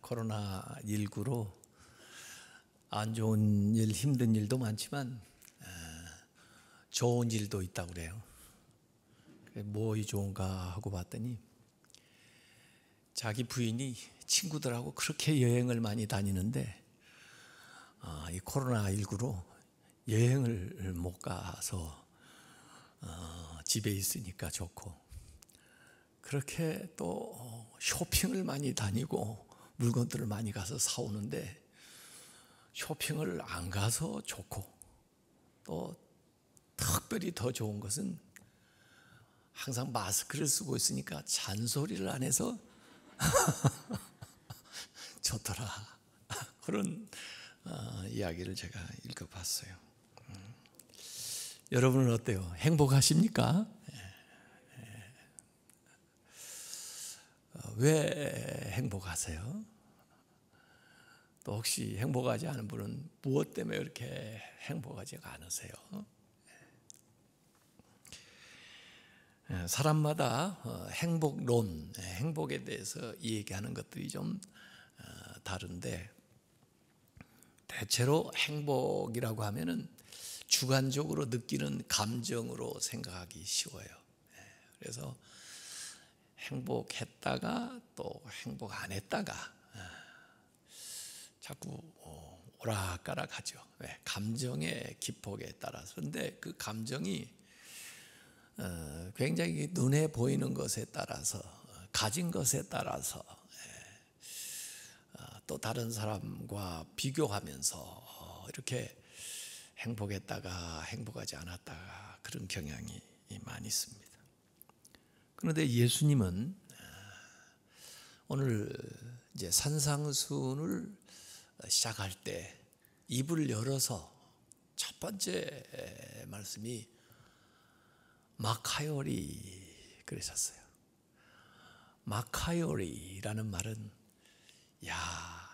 코로나19로 안 좋은 일, 힘든 일도 많지만 좋은 일도 있다고 그래요. 뭐이 좋은가 하고 봤더니 자기 부인이 친구들하고 그렇게 여행을 많이 다니는데 이 코로나19로 여행을 못 가서 집에 있으니까 좋고, 그렇게 또 쇼핑을 많이 다니고 물건들을 많이 가서 사오는데 쇼핑을 안 가서 좋고, 또 특별히 더 좋은 것은 항상 마스크를 쓰고 있으니까 잔소리를 안 해서 좋더라. 그런 이야기를 제가 읽어봤어요. 여러분은 어때요? 행복하십니까? 왜 행복하세요? 또 혹시 행복하지 않은 분은 무엇 때문에 이렇게 행복하지가 않으세요? 사람마다 행복론, 행복에 대해서 얘기하는 것들이 좀 다른데, 대체로 행복이라고 하면은 주관적으로 느끼는 감정으로 생각하기 쉬워요. 그래서 행복했다가 또 행복 안 했다가 자꾸 오락가락하죠. 감정의 기폭에 따라서. 그런데 그 감정이 굉장히 눈에 보이는 것에 따라서, 가진 것에 따라서, 또 다른 사람과 비교하면서 이렇게 행복했다가 행복하지 않았다가 그런 경향이 많이 있습니다. 그런데 예수님은 오늘 이제 산상수훈을 시작할 때 입을 열어서 첫 번째 말씀이 마카요리 그러셨어요. 마카요리라는 말은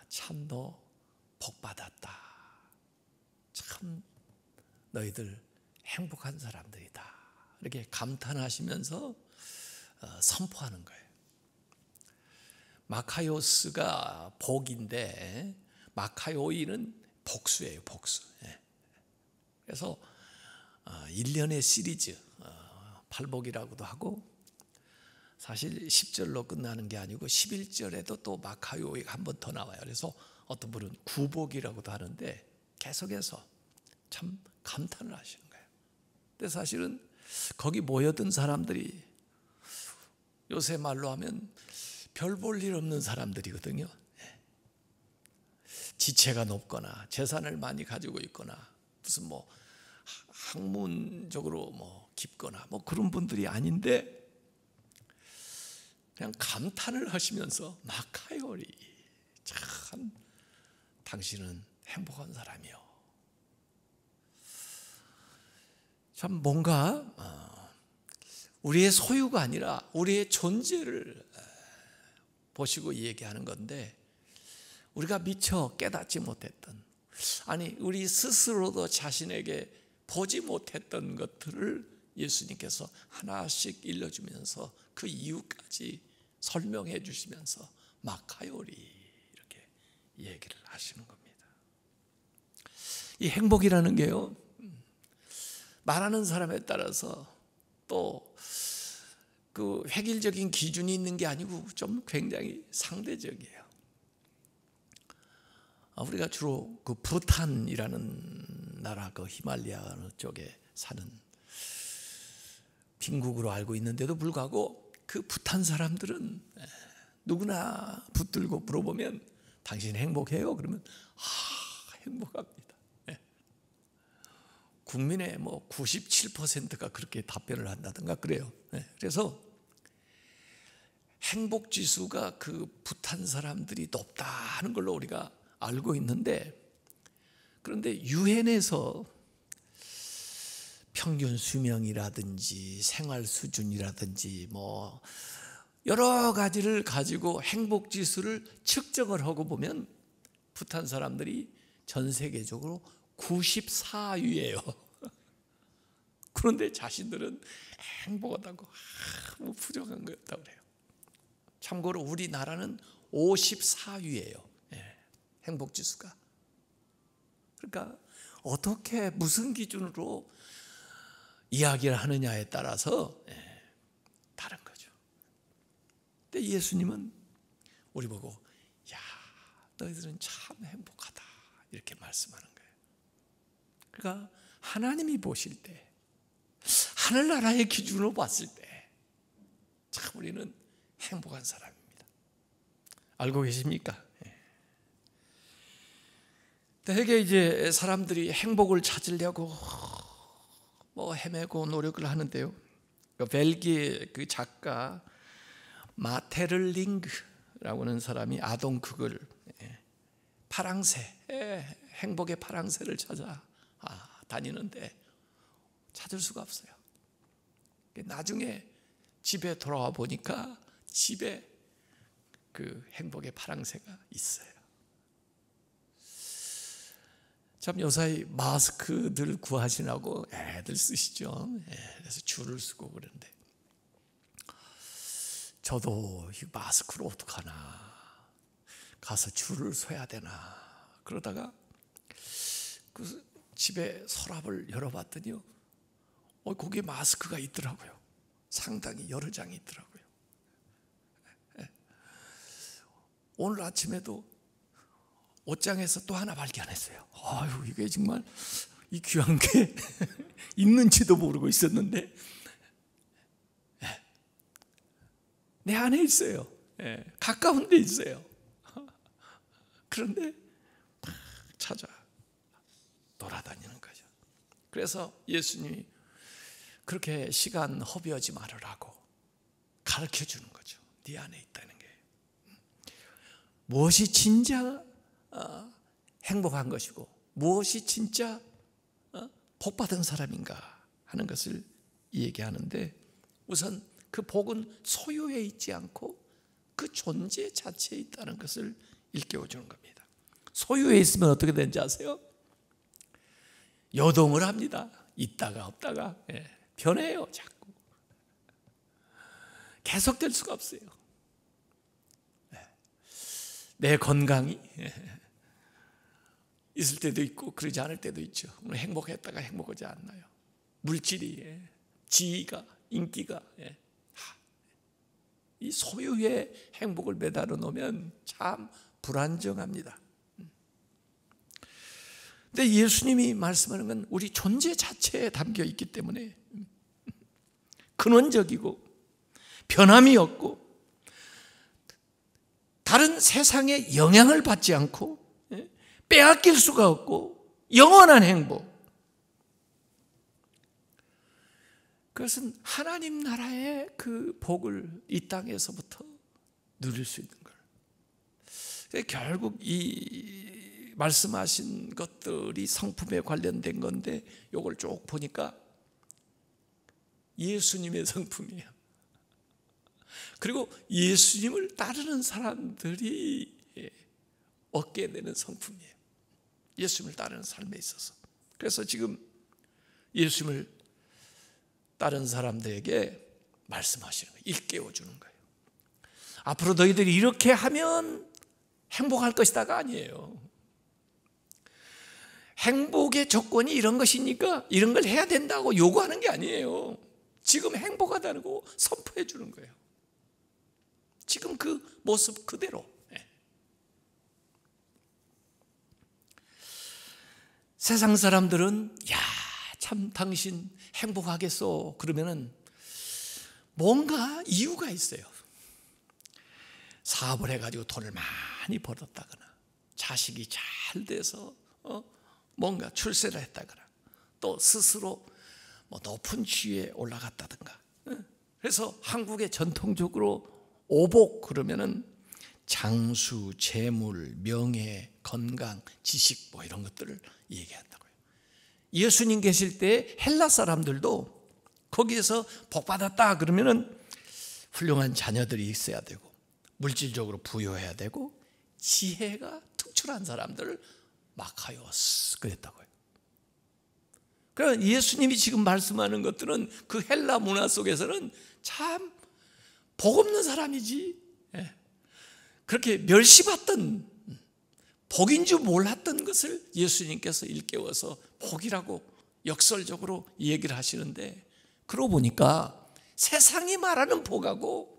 참 너 복받았다. 참 너희들 행복한 사람들이다. 이렇게 감탄하시면서 선포하는 거예요. 마카요스가 복인데 마카요이는 복수예요, 복수. 그래서 1년의 시리즈, 팔복이라고도 하고, 사실 10절로 끝나는 게 아니고 11절에도 또 마카요이가 한 번 더 나와요. 그래서 어떤 분은 구복이라고도 하는데 계속해서 참 감탄을 하시는 거예요. 근데 사실은 거기 모여든 사람들이 요새 말로 하면 별 볼 일 없는 사람들이거든요. 지체가 높거나 재산을 많이 가지고 있거나 무슨 학문적으로 깊거나 그런 분들이 아닌데, 그냥 감탄을 하시면서 마카요리, 참 당신은 행복한 사람이요. 참 뭔가 우리의 소유가 아니라 우리의 존재를 보시고 얘기하는 건데, 우리가 미처 깨닫지 못했던, 아니 우리 스스로도 자신에게 보지 못했던 것들을 예수님께서 하나씩 일러주면서 그 이유까지 설명해 주시면서 마카요리 이렇게 얘기를 하시는 겁니다. 이 행복이라는 게요, 말하는 사람에 따라서 또 그 획일적인 기준이 있는 게 아니고 좀 굉장히 상대적이에요. 우리가 주로 그 부탄이라는 나라, 그 히말라야 쪽에 사는 빈국으로 알고 있는데도 불구하고 그 부탄 사람들은 누구나 붙들고 물어보면 당신 행복해요? 그러면 행복합니다. 국민의 97%가 그렇게 답변을 한다든가 그래요. 그래서 행복 지수가 그 부탄 사람들이 높다는 걸로 우리가 알고 있는데, 그런데 유엔에서 평균 수명이라든지 생활 수준이라든지 여러 가지를 가지고 행복 지수를 측정을 하고 보면 부탄 사람들이 전 세계적으로 94위예요. 그런데 자신들은 행복하다고 부족한 거 없다고 그래요. 참고로 우리나라는 54위예요. 행복지수가. 그러니까 어떻게 무슨 기준으로 이야기를 하느냐에 따라서 다른 거죠. 근데 예수님은 우리 보고 야, 너희들은 참 행복하다 이렇게 말씀하는 거예요. 그러니까 하나님이 보실 때, 하늘나라의 기준으로 봤을 때 참 우리는 행복한 사람입니다. 알고 계십니까? 대개 이제 사람들이 행복을 찾으려고 헤매고 노력을 하는데요. 벨기에 그 작가 마테를링크라고 하는 사람이 아동 그걸 파랑새, 행복의 파랑새를 찾아 다니는데 찾을 수가 없어요. 나중에 집에 돌아와 보니까 집에 그 행복의 파랑새가 있어요. 참 요사이 마스크들 구하시라고 애들 쓰시죠. 그래서 줄을 쓰고 그러는데 저도 이 마스크로 어떡하나, 가서 줄을 서야 되나 그러다가 그 집에 서랍을 열어봤더니요, 거기에 마스크가 있더라고요. 상당히 여러 장이 있더라고요. 오늘 아침에도 옷장에서 또 하나 발견했어요. 아유, 이게 정말 이 귀한 게 있는지도 모르고 있었는데 내 안에 있어요. 가까운 데 있어요. 그런데 막 찾아 돌아다니는 거죠. 그래서 예수님이 그렇게 시간 허비하지 말으라고 가르쳐 주는 거죠. 네 안에 있다는 게. 무엇이 진짜 행복한 것이고 무엇이 진짜 복받은 사람인가 하는 것을 얘기하는데, 우선 그 복은 소유에 있지 않고 그 존재 자체에 있다는 것을 일깨워주는 겁니다. 소유에 있으면 어떻게 되는지 아세요? 요동을 합니다. 있다가 없다가 변해요. 자꾸 계속될 수가 없어요. 내 건강이 있을 때도 있고 그러지 않을 때도 있죠. 오늘 행복했다가 행복하지 않나요? 물질이, 지위가, 인기가, 이 소유의 행복을 매달아 놓으면 참 불안정합니다. 근데 예수님이 말씀하는 건 우리 존재 자체에 담겨 있기 때문에 근원적이고 변함이 없고 다른 세상에 영향을 받지 않고 빼앗길 수가 없고 영원한 행복, 그것은 하나님 나라의 그 복을 이 땅에서부터 누릴 수 있는 걸. 결국 이 말씀하신 것들이 성품에 관련된 건데 이걸 쭉 보니까 예수님의 성품이에요. 그리고 예수님을 따르는 사람들이 얻게 되는 성품이에요. 예수님을 따르는 삶에 있어서. 그래서 지금 예수님을 다른 사람들에게 말씀하시는 거예요. 일깨워주는 거예요. 앞으로 너희들이 이렇게 하면 행복할 것이다가 아니에요. 행복의 조건이 이런 것이니까 이런 걸 해야 된다고 요구하는 게 아니에요. 지금 행복하다고 선포해 주는 거예요. 지금 그 모습 그대로. 세상 사람들은 야, 참 당신 행복하겠소 그러면은 뭔가 이유가 있어요. 사업을 해가지고 돈을 많이 벌었다거나, 자식이 잘 돼서 뭔가 출세를 했다거나, 또 스스로 높은 지위에 올라갔다든가. 그래서 한국에 전통적으로 오복 그러면은 장수, 재물, 명예, 건강, 지식 이런 것들을 얘기한다고요. 예수님 계실 때 헬라 사람들도 거기에서 복 받았다 그러면은 훌륭한 자녀들이 있어야 되고, 물질적으로 부유해야 되고, 지혜가 특출한 사람들을 마카이오스 그랬다고요. 그러니까 예수님이 지금 말씀하는 것들은 그 헬라 문화 속에서는 참 복 없는 사람이지, 그렇게 멸시받던 복인 줄 몰랐던 것을 예수님께서 일깨워서 복이라고 역설적으로 얘기를 하시는데, 그러고 보니까 세상이 말하는 복하고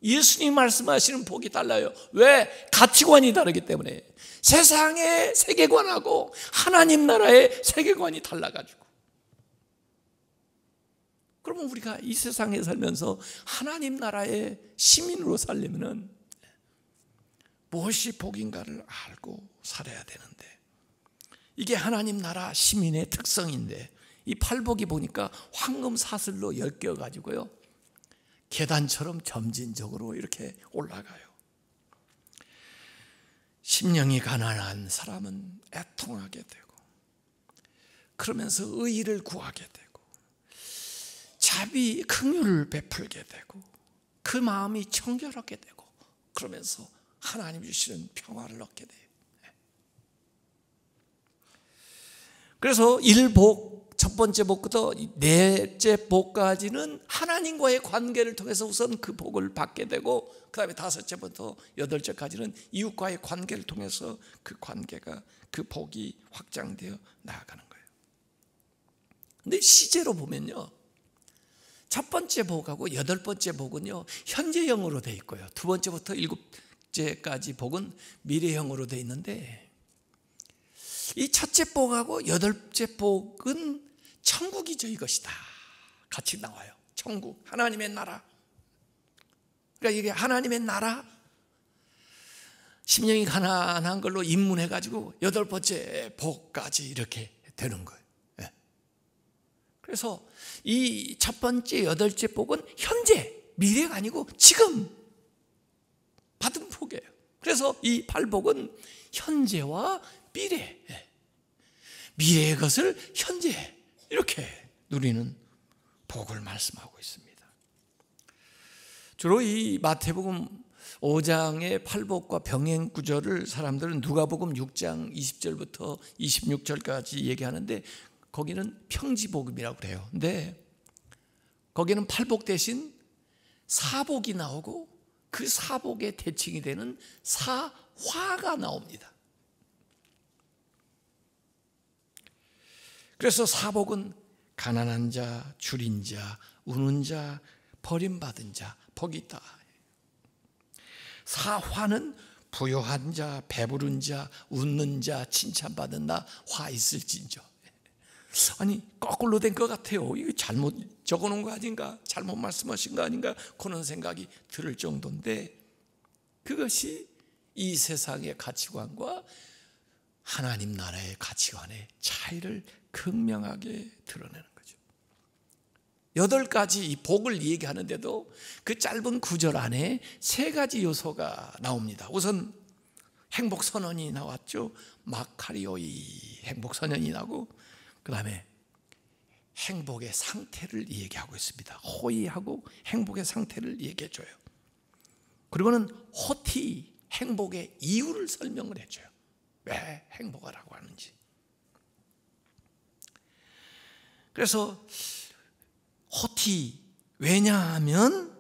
예수님 말씀하시는 복이 달라요. 왜? 가치관이 다르기 때문에. 세상의 세계관하고 하나님 나라의 세계관이 달라가지고. 그러면 우리가 이 세상에 살면서 하나님 나라의 시민으로 살려면은 무엇이 복인가를 알고 살아야 되는데, 이게 하나님 나라 시민의 특성인데, 이 팔복이 보니까 황금 사슬로 엮여 가지고요, 계단처럼 점진적으로 이렇게 올라가요. 심령이 가난한 사람은 애통하게 되고, 그러면서 의의를 구하게 되고, 자비 긍휼을 베풀게 되고, 그 마음이 청결하게 되고, 그러면서 하나님 주시는 평화를 얻게 돼요. 그래서 1복, 첫 번째 복부터 넷째 복까지는 하나님과의 관계를 통해서 우선 그 복을 받게 되고, 그 다음에 5째부터 8째까지는 이웃과의 관계를 통해서 그 관계가, 그 복이 확장되어 나아가는 거예요. 근데 시제로 보면요, 첫 번째 복하고 8번째 복은요 현재형으로 되어 있고요, 2번째부터 7째까지 복은 미래형으로 되어 있는데, 이 첫째 복하고 8째 복은 천국이죠. 이것이다 같이 나와요. 천국, 하나님의 나라. 그러니까 이게 하나님의 나라, 심령이 가난한 걸로 입문해가지고 8번째 복까지 이렇게 되는 거예요. 그래서 이 첫 번째 8째 복은 현재, 미래가 아니고 지금 받은 복이에요. 그래서 이 8복은 현재와 미래, 미래의 것을 현재 이렇게 누리는 복을 말씀하고 있습니다. 주로 이 마태복음 5장의 팔복과 병행 구절을 사람들은 누가복음 6장 20절부터 26절까지 얘기하는데, 거기는 평지복음이라고 그래요. 근데 거기는 팔복 대신 사복이 나오고, 그 사복의 대칭이 되는 사화가 나옵니다. 그래서 사복은 가난한 자, 줄인 자, 우는 자, 버림받은 자, 복이 있다. 사화는 부요한 자, 배부른 자, 웃는 자, 칭찬받은 나, 화 있을진저. 아니, 거꾸로 된 것 같아요. 이거 잘못 적어놓은 거 아닌가, 잘못 말씀하신 거 아닌가, 그런 생각이 들을 정도인데, 그것이 이 세상의 가치관과 하나님 나라의 가치관의 차이를 극명하게 드러내는 거죠. 8가지 이 복을 얘기하는데도 그 짧은 구절 안에 3가지 요소가 나옵니다. 우선 행복선언이 나왔죠. 마카리오이, 행복선언이 나고, 그 다음에 행복의 상태를 얘기하고 있습니다. 호의하고 행복의 상태를 얘기해줘요. 그리고는 호티, 행복의 이유를 설명을 해줘요. 왜 행복하라고 하는지. 그래서 호티, 왜냐하면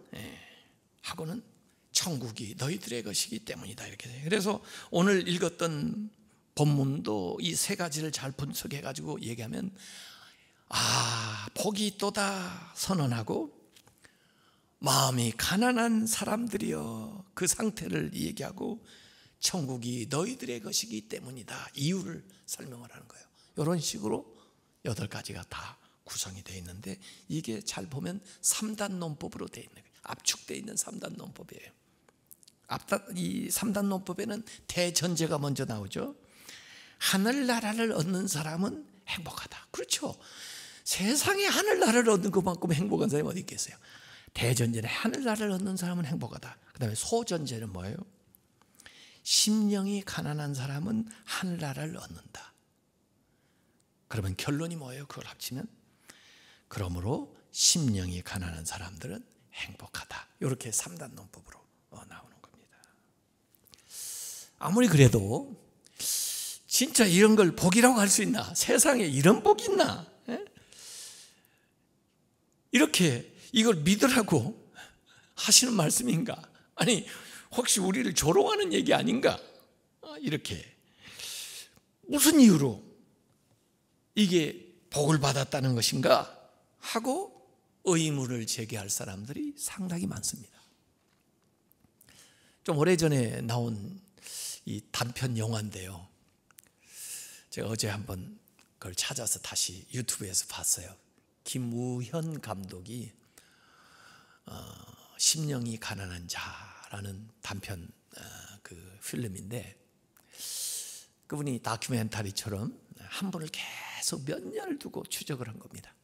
하고는 천국이 너희들의 것이기 때문이다, 이렇게 돼요. 그래서 오늘 읽었던 본문도 이 3가지를 잘 분석해 가지고 얘기하면, 복이 있도다 선언하고, 마음이 가난한 사람들이여 그 상태를 얘기하고, 천국이 너희들의 것이기 때문이다, 이유를 설명을 하는 거예요. 이런 식으로 8가지가 다 구성이 되어 있는데, 이게 잘 보면 3단 논법으로 되어 있는 거예요. 압축되어 있는 3단 논법이에요. 이 3단 논법에는 대전제가 먼저 나오죠. 하늘나라를 얻는 사람은 행복하다. 그렇죠. 세상에 하늘나라를 얻는 것만큼 행복한 사람이 어디 있겠어요. 대전제는 하늘나라를 얻는 사람은 행복하다. 그 다음에 소전제는 뭐예요? 심령이 가난한 사람은 하늘나라를 얻는다. 그러면 결론이 뭐예요? 그걸 합치면, 그러므로 심령이 가난한 사람들은 행복하다. 이렇게 3단 논법으로 나오는 겁니다. 아무리 그래도 진짜 이런 걸 복이라고 할 수 있나? 세상에 이런 복이 있나? 이렇게 이걸 믿으라고 하시는 말씀인가? 아니, 혹시 우리를 조롱하는 얘기 아닌가? 이렇게 무슨 이유로 이게 복을 받았다는 것인가 하고 의문을 제기할 사람들이 상당히 많습니다. 좀 오래전에 나온 이 단편 영화인데요, 제가 어제 한번 그걸 찾아서 다시 유튜브에서 봤어요. 김우현 감독이 심령이 가난한 자라는 단편 그 필름인데, 그분이 다큐멘터리처럼 한 분을 계속 몇 년을 두고 추적을 한 겁니다.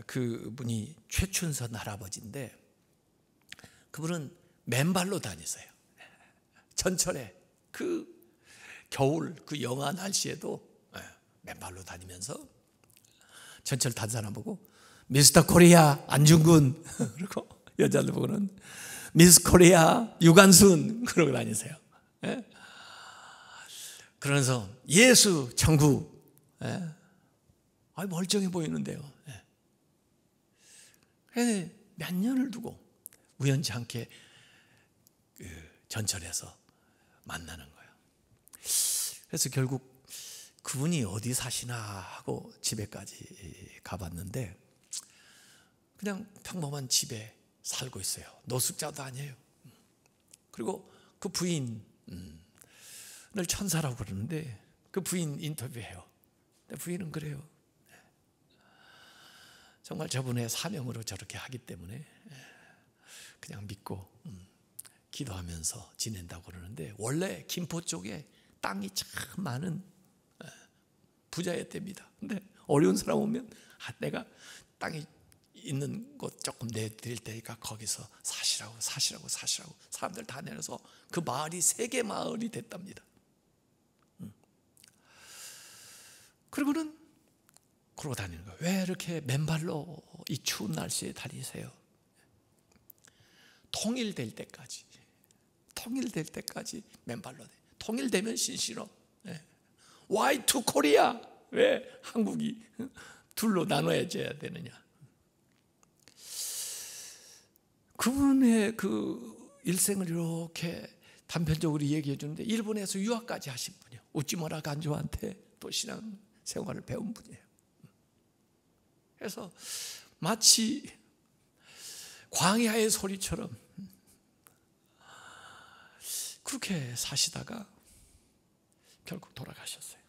그분이 최춘선 할아버지인데, 그분은 맨발로 다니세요. 전철에 그 겨울 그 영하 날씨에도 맨발로 다니면서 전철 탄 사람 보고 미스터 코리아 안중근 그리고 여자들 보고는 미스 코리아 유관순 그러고 다니세요. 그러면서 예수 천국, 멀쩡해 보이는데요. 몇 년을 두고 우연치 않게 그 전철에서 만나는 거예요. 그래서 결국 그분이 어디 사시나 하고 집에까지 가봤는데 그냥 평범한 집에 살고 있어요. 노숙자도 아니에요. 그리고 그 부인을 천사라고 그러는데 그 부인 인터뷰해요. 근데 부인은 그래요. 정말 저분의 사명으로 저렇게 하기 때문에 그냥 믿고 기도하면서 지낸다고 그러는데, 원래 김포 쪽에 땅이 참 많은 부자였답니다. 근데 어려운 사람 오면 내가 땅이 있는 곳 조금 내드릴 테니까 거기서 사시라고 사람들 다 내려서 그 마을이 3개 마을이 됐답니다. 그리고는 그러고 다니는 거예요. 왜 이렇게 맨발로 이 추운 날씨에 다니세요? 통일될 때까지 맨발로 돼. 통일되면 신시로. Why to Korea? 왜 한국이 둘로 나눠져야 되느냐? 그분의 그 일생을 이렇게 단편적으로 얘기해 주는데, 일본에서 유학까지 하신 분이에요. 우찌무라 간조한테 또 신앙 생활을 배운 분이에요. 그래서 마치 광야의 소리처럼 그렇게 사시다가 결국 돌아가셨어요.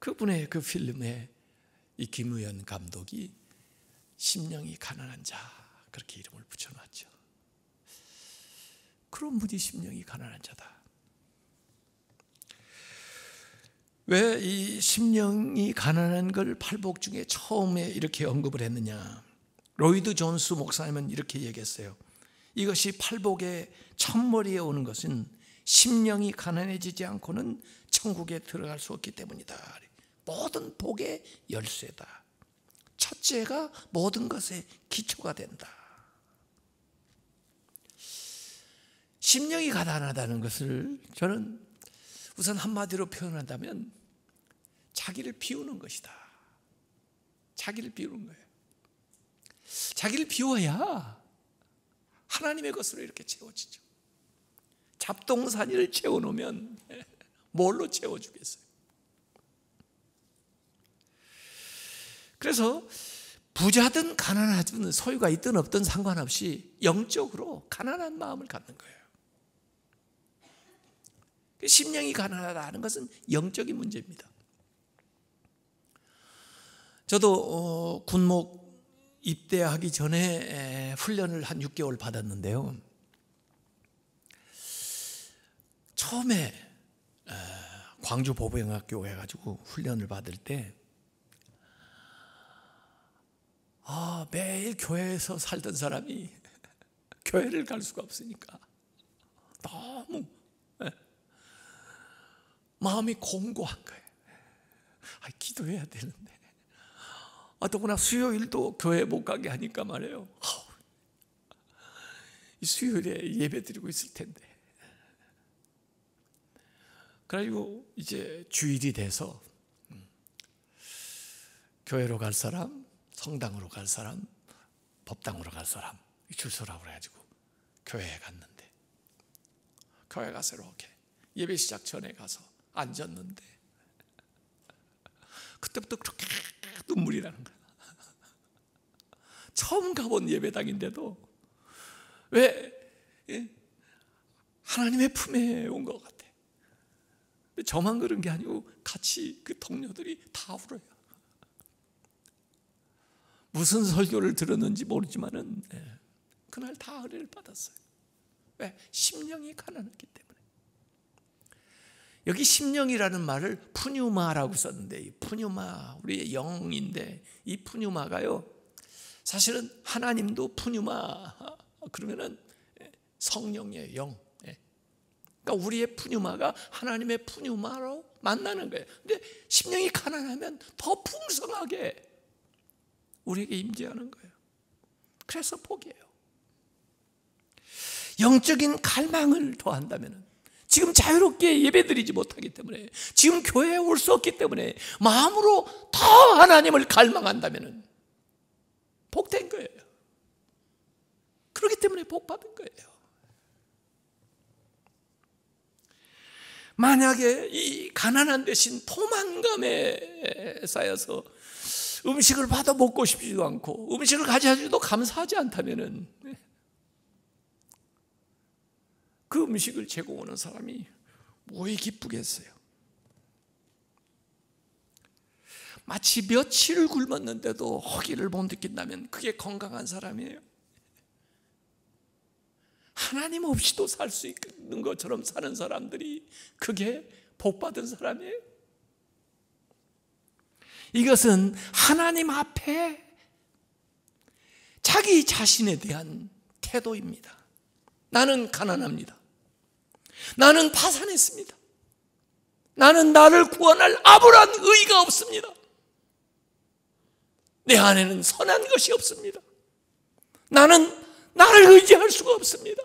그분의 그 필름에 이 김우현 감독이 심령이 가난한 자 그렇게 이름을 붙여놨죠. 그런 분이 심령이 가난한 자다. 왜 이 심령이 가난한 걸 팔복 중에 처음에 이렇게 언급을 했느냐? 로이드 존스 목사님은 이렇게 얘기했어요. 이것이 팔복의 첫머리에 오는 것은 심령이 가난해지지 않고는 천국에 들어갈 수 없기 때문이다. 모든 복의 열쇠다. 첫째가 모든 것의 기초가 된다. 심령이 가난하다는 것을 저는 우선 한마디로 표현한다면 자기를 비우는 것이다. 자기를 비우는 거예요. 자기를 비워야 하나님의 것으로 이렇게 채워지죠. 잡동사니를 채워놓으면 뭘로 채워주겠어요? 그래서 부자든 가난하든 소유가 있든 없든 상관없이 영적으로 가난한 마음을 갖는 거예요. 심령이 가난하다는 것은 영적인 문제입니다. 저도 군목 입대하기 전에 훈련을 한 6개월 받았는데요, 처음에 광주 보부영학교 해가지고 훈련을 받을 때 매일 교회에서 살던 사람이 교회를 갈 수가 없으니까 너무 마음이 공고한 거예요. 기도해야 되는데 더구나 수요일도 교회 못 가게 하니까 말이에요. 이 수요일에 예배 드리고 있을 텐데. 그리고 이제 주일이 돼서 교회로 갈 사람, 성당으로 갈 사람, 법당으로 갈 사람 줄 서라고 그래가지고 교회에 갔는데, 교회 가서 이렇게 예배 시작 전에 가서 앉았는데 그때부터 그렇게 눈물이 나는 거야. 처음 가본 예배당인데도 왜 하나님의 품에 온 것 같아. 저만 그런 게 아니고 같이 그 동료들이 다 울어요. 무슨 설교를 들었는지 모르지만은 그날 다 은혜를 받았어요. 왜? 심령이 가난했기 때문에. 여기 심령이라는 말을 푸뉴마라고 썼는데, 이 푸뉴마, 우리의 영인데, 이 푸뉴마가요, 사실은 하나님도 푸뉴마 그러면은 성령의 영. 그러니까 우리의 푸뉴마가 하나님의 푸뉴마로 만나는 거예요. 근데 심령이 가난하면 더 풍성하게 우리에게 임재하는 거예요. 그래서 복이에요. 영적인 갈망을 더한다면, 지금 자유롭게 예배드리지 못하기 때문에, 지금 교회에 올 수 없기 때문에 마음으로 더 하나님을 갈망한다면 복된 거예요. 그렇기 때문에 복 받은 거예요. 만약에 이 가난한 대신 포만감에 쌓여서 음식을 받아 먹고 싶지도 않고 음식을 가져다줘도 감사하지 않다면 그 음식을 제공하는 사람이 뭐에 기쁘겠어요? 마치 며칠을 굶었는데도 허기를 못 느낀다면 그게 건강한 사람이에요. 하나님 없이도 살 수 있는 것처럼 사는 사람들이 그게 복받은 사람이에요. 이것은 하나님 앞에 자기 자신에 대한 태도입니다. 나는 가난합니다. 나는 파산했습니다. 나는 나를 구원할 아무런 의의가 없습니다. 내 안에는 선한 것이 없습니다. 나는 나를 의지할 수가 없습니다.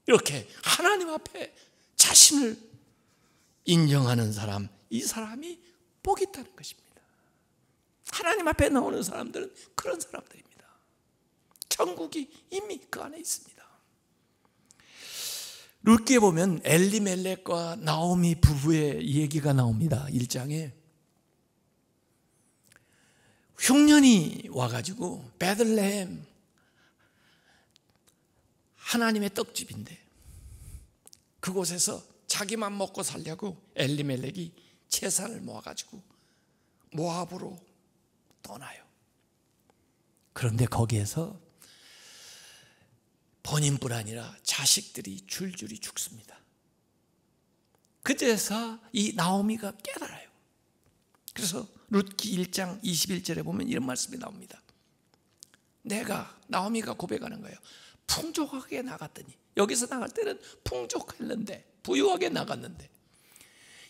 이렇게 하나님 앞에 자신을 인정하는 사람, 이 사람이 복이 있다는 것입니다. 하나님 앞에 나오는 사람들은 그런 사람들입니다. 천국이 이미 그 안에 있습니다. 룻기에 보면 엘리멜렉과 나오미 부부의 얘기가 나옵니다. 1장에 흉년이 와가지고 베들레헴 하나님의 떡집인데 그곳에서 자기만 먹고 살려고 엘리멜렉이 재산을 모아가지고 모압으로 떠나요. 그런데 거기에서 본인뿐 아니라 자식들이 줄줄이 죽습니다. 그제서 이 나오미가 깨달아요. 그래서 룻기 1장 21절에 보면 이런 말씀이 나옵니다. 나오미가 고백하는 거예요. 풍족하게 나갔더니, 여기서 나갈 때는 풍족했는데, 부유하게 나갔는데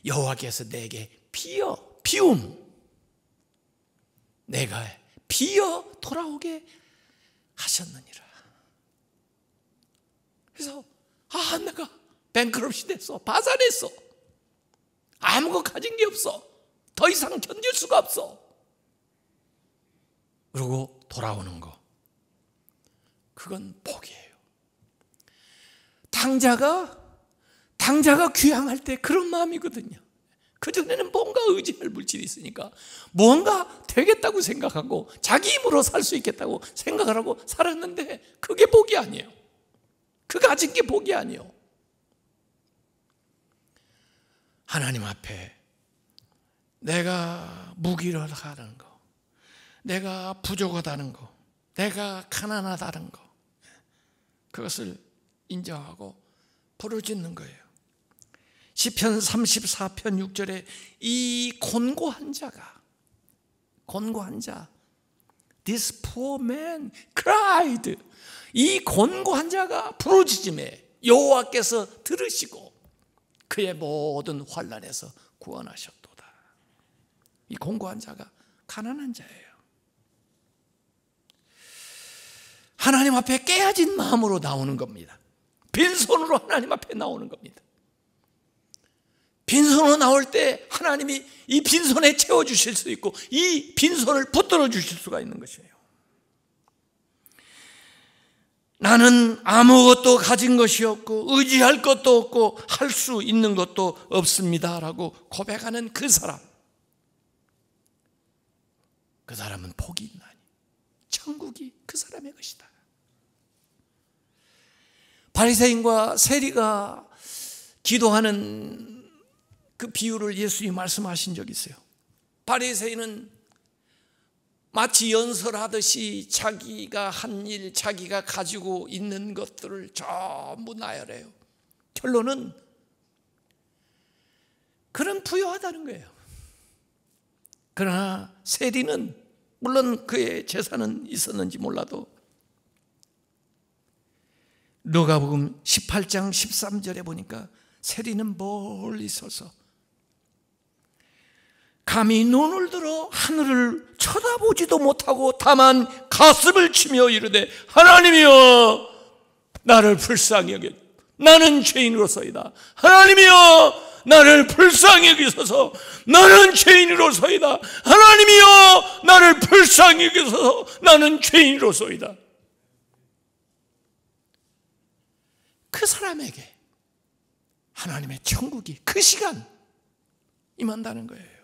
여호와께서 내게 내가 비어 돌아오게 하셨느니라. 그래서 내가 뱅크럽시 됐어, 파산했어, 아무것 가진 게 없어, 더 이상 견딜 수가 없어. 그리고 돌아오는 거, 그건 복이에요. 당자가 귀향할 때 그런 마음이거든요. 그전에는 뭔가 의지할 물질이 있으니까 뭔가 되겠다고 생각하고 자기 힘으로 살 수 있겠다고 생각을 하고 살았는데 그게 복이 아니에요. 그 가진 게 복이 아니에요. 하나님 앞에 내가 무기력하다는 거, 내가 부족하다는 거, 내가 가난하다는 거, 그것을 인정하고 부르짖는 거예요. 시편 34편 6절에 이 곤고한 자, This poor man cried. 이 곤고한 자가 부르짖음에 여호와께서 들으시고 그의 모든 환난에서 구원하셨도다. 이 곤고한 자가 가난한 자예요. 하나님 앞에 깨어진 마음으로 나오는 겁니다. 빈손으로 하나님 앞에 나오는 겁니다. 빈손으로 나올 때 하나님이 이 빈손에 채워주실 수 있고 이 빈손을 붙들어 주실 수가 있는 것이에요. 나는 아무것도 가진 것이 없고 의지할 것도 없고 할 수 있는 것도 없습니다 라고 고백하는 그 사람, 그 사람은 복이 있나니 천국이 그 사람의 것이다. 바리새인과 세리가 기도하는 그 비유를 예수님이 말씀하신 적이 있어요. 바리새인은 마치 연설하듯이 자기가 한 일, 자기가 가지고 있는 것들을 전부 나열해요. 결론은 그는 부유하다는 거예요. 그러나 세리는 물론 그의 재산은 있었는지 몰라도 누가복음 18장 13절에 보니까 세리는 멀리 서서 감히 눈을 들어 하늘을 쳐다보지도 못하고 다만 가슴을 치며 이르되 하나님이여 나를 불쌍히 여겨 나는 죄인으로서이다. 하나님이여 나를 불쌍히 여기소서 나는 죄인으로서이다. 하나님이여 나를 불쌍히 여기소서 나는 죄인으로서이다. 그 사람에게 하나님의 천국이 그 시간 임한다는 거예요.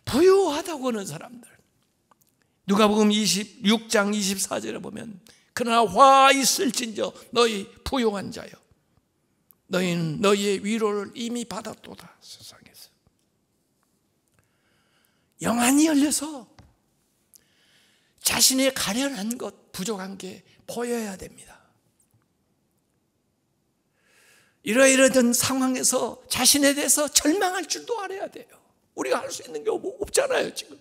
부유하다고 하는 사람들, 누가복음 26장 24절에 보면 그러나 화 있을진저 너희 부유한 자여 너희는 너희의 위로를 이미 받았도다. 세상에서 영안이 열려서 자신의 가련한 것, 부족한 게 보여야 됩니다. 이러이러한 상황에서 자신에 대해서 절망할 줄도 알아야 돼요. 우리가 할 수 있는 게 없잖아요. 지금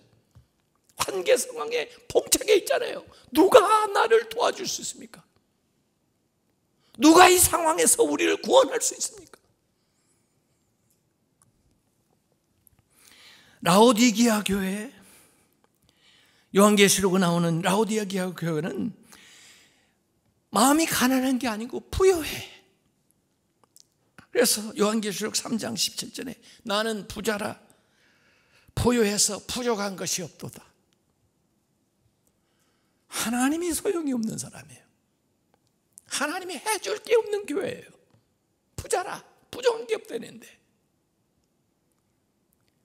환계 상황에 봉착해 있잖아요. 누가 나를 도와줄 수 있습니까? 누가 이 상황에서 우리를 구원할 수 있습니까? 라오디게아 교회, 요한계시록에 나오는 라오디게아 교회는 마음이 가난한 게 아니고 부유해. 그래서 요한계시록 3장 17절에 나는 부자라 부유해서 부족한 것이 없도다. 하나님이 소용이 없는 사람이에요. 하나님이 해줄 게 없는 교회예요. 부자라 부족한 게 없다는데,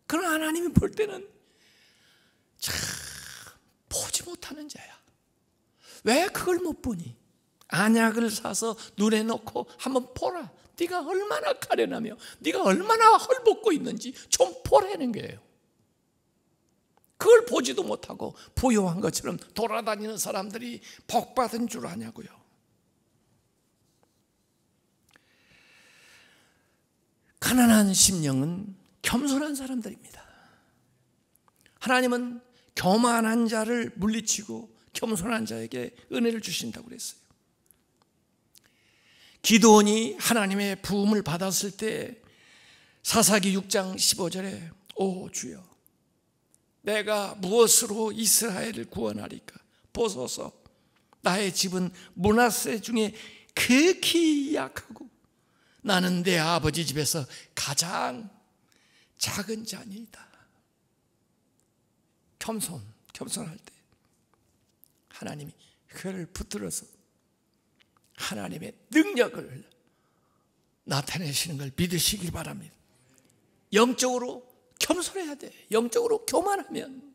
그러나 하나님이 볼 때는 참 보지 못하는 자야. 왜 그걸 못 보니? 안약을 사서 눈에 넣고 한번 보라. 네가 얼마나 가련하며 네가 얼마나 헐벗고 있는지 좀 보라는 거예요. 그걸 보지도 못하고 부유한 것처럼 돌아다니는 사람들이 복받은 줄 아냐고요. 가난한 심령은 겸손한 사람들입니다. 하나님은 교만한 자를 물리치고 겸손한 자에게 은혜를 주신다고 그랬어요. 기드온이 하나님의 부음을 받았을 때 사사기 6장 15절에 오 주여 내가 무엇으로 이스라엘을 구원하리까? 보소서 나의 집은 므낫세 중에 극히 약하고 나는 내 아버지 집에서 가장 작은 자니이다. 겸손할 때 하나님이 그를 붙들어서 하나님의 능력을 나타내시는 걸 믿으시길 바랍니다. 영적으로 겸손해야 돼. 영적으로 교만하면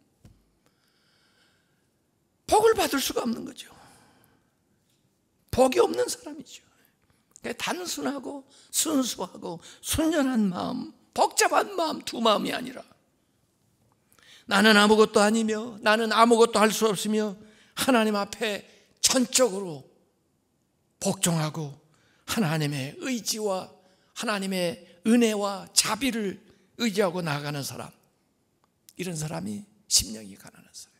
복을 받을 수가 없는 거죠. 복이 없는 사람이죠. 단순하고 순수하고 순전한 마음, 복잡한 마음, 두 마음이 아니라 나는 아무것도 아니며 나는 아무것도 할 수 없으며 하나님 앞에 전적으로 복종하고 하나님의 의지와 하나님의 은혜와 자비를 의지하고 나아가는 사람, 이런 사람이 심령이 가난한 사람.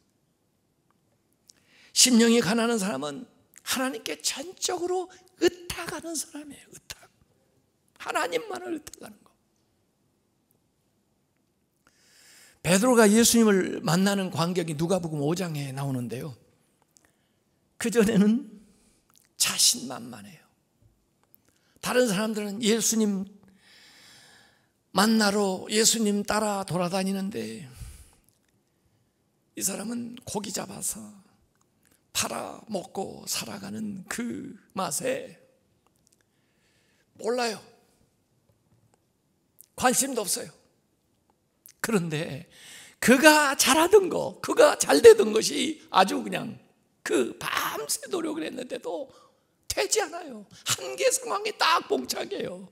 심령이 가난한 사람은 하나님께 전적으로 의탁하는 사람이에요. 의탁. 하나님만을 의탁하는 거. 베드로가 예수님을 만나는 광경이 누가복음 5장에 나오는데요, 그전에는 자신만만해요. 다른 사람들은 예수님 만나러 예수님 따라 돌아다니는데 이 사람은 고기 잡아서 팔아먹고 살아가는 그 맛에 몰라요. 관심도 없어요. 그런데 그가 잘하던 거, 그가 잘 되던 것이 아주 그냥 그 밤새 노력을 했는데도 되지 않아요. 한계 상황에 딱 봉착해요.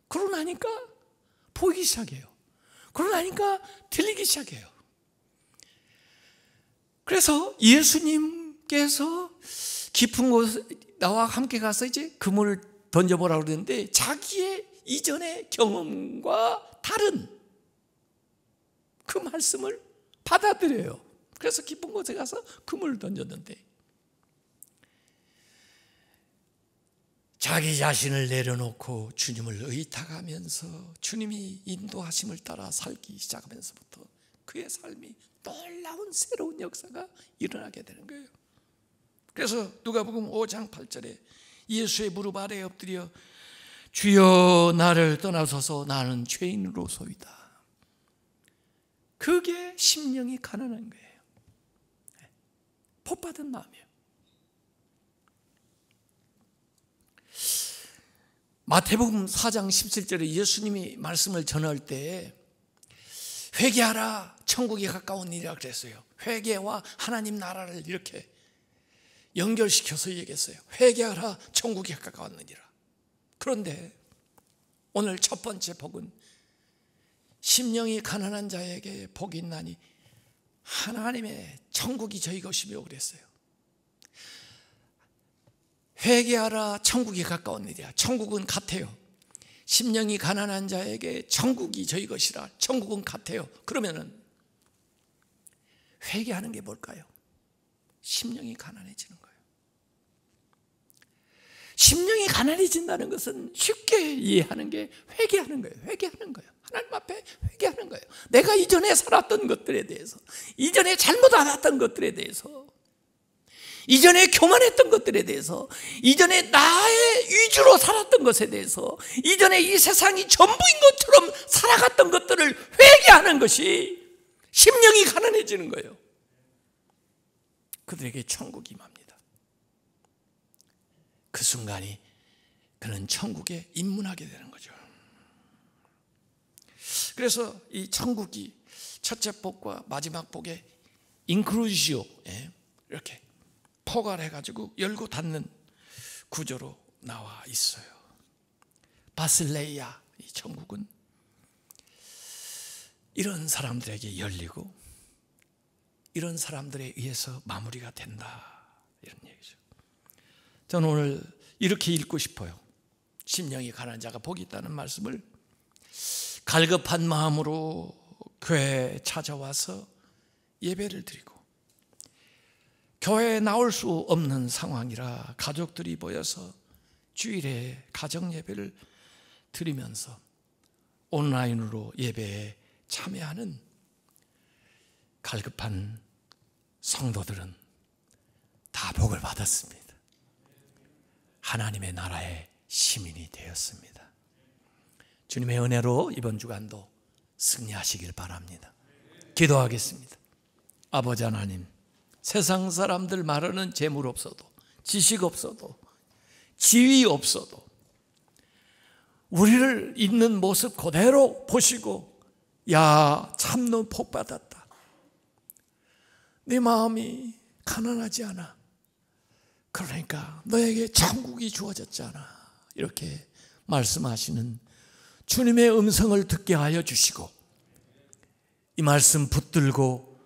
그러고 나니까 보이기 시작해요. 그러고 나니까 들리기 시작해요. 그래서 예수님께서 깊은 곳 나와 함께 가서 이제 그물을 던져보라고 그러는데 자기의 이전의 경험과 다른 그 말씀을 받아들여요. 그래서 깊은 곳에 가서 그물을 던졌는데 자기 자신을 내려놓고 주님을 의탁하면서 주님이 인도하심을 따라 살기 시작하면서부터 그의 삶이 놀라운 새로운 역사가 일어나게 되는 거예요. 그래서 누가복음 5장 8절에 예수의 무릎 아래에 엎드려 주여 나를 떠나소서 나는 죄인으로소이다. 그게 심령이 가난한 거예요. 복받은 마음이에요. 마태복음 4장 17절에 예수님이 말씀을 전할 때 회개하라 천국이 가까운 일이라 그랬어요. 회개와 하나님 나라를 이렇게 연결시켜서 얘기했어요. 회개하라 천국이 가까웠느니라. 그런데 오늘 첫 번째 복은 심령이 가난한 자에게 복이 있나니 하나님의 천국이 저희 것이며 그랬어요. 회개하라 천국이 가까운 일이야. 천국은 같아요. 심령이 가난한 자에게 천국이 저희 것이라. 천국은 같아요. 그러면은 회개하는 게 뭘까요? 심령이 가난해지는 거예요. 심령이 가난해진다는 것은 쉽게 이해하는 게 회개하는 거예요. 회개하는 거예요. 하나님 앞에 회개하는 거예요. 내가 이전에 살았던 것들에 대해서, 이전에 잘못 알았던 것들에 대해서, 이전에 교만했던 것들에 대해서, 이전에 나의 위주로 살았던 것에 대해서, 이전에 이 세상이 전부인 것처럼 살아갔던 것들을 회개하는 것이 심령이 가난해지는 거예요. 그들에게 천국이 임합니다. 그 순간이 그는 천국에 입문하게 되는 거죠. 그래서 이 천국이 첫째 복과 마지막 복의 인클루지오, 이렇게 포괄해가지고 열고 닫는 구조로 나와 있어요. 바실레이아, 이 천국은 이런 사람들에게 열리고 이런 사람들에 의해서 마무리가 된다, 이런 얘기죠. 저는 오늘 이렇게 읽고 싶어요. 심령이 가난한 자가 복이 있다는 말씀을 갈급한 마음으로 교회에 찾아와서 예배를 드리고, 교회에 나올 수 없는 상황이라 가족들이 모여서 주일에 가정 예배를 드리면서 온라인으로 예배에 참여하는 갈급한 성도들은 다 복을 받았습니다. 하나님의 나라의 시민이 되었습니다. 주님의 은혜로 이번 주간도 승리하시길 바랍니다. 기도하겠습니다. 아버지 하나님, 세상 사람들 말하는 재물 없어도, 지식 없어도, 지위 없어도 우리를 있는 모습 그대로 보시고, 야, 참 너 복 받았다, 네 마음이 가난하지 않아, 그러니까 너에게 천국이 주어졌잖아, 이렇게 말씀하시는 주님의 음성을 듣게 하여 주시고, 이 말씀 붙들고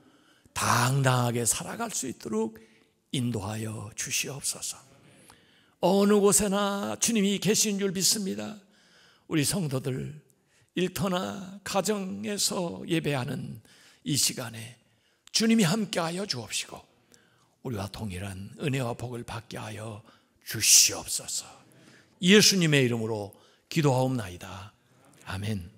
당당하게 살아갈 수 있도록 인도하여 주시옵소서. 어느 곳에나 주님이 계신 줄 믿습니다. 우리 성도들 일터나 가정에서 예배하는 이 시간에 주님이 함께하여 주옵시고 우리와 동일한 은혜와 복을 받게 하여 주시옵소서. 예수님의 이름으로 기도하옵나이다. 아멘.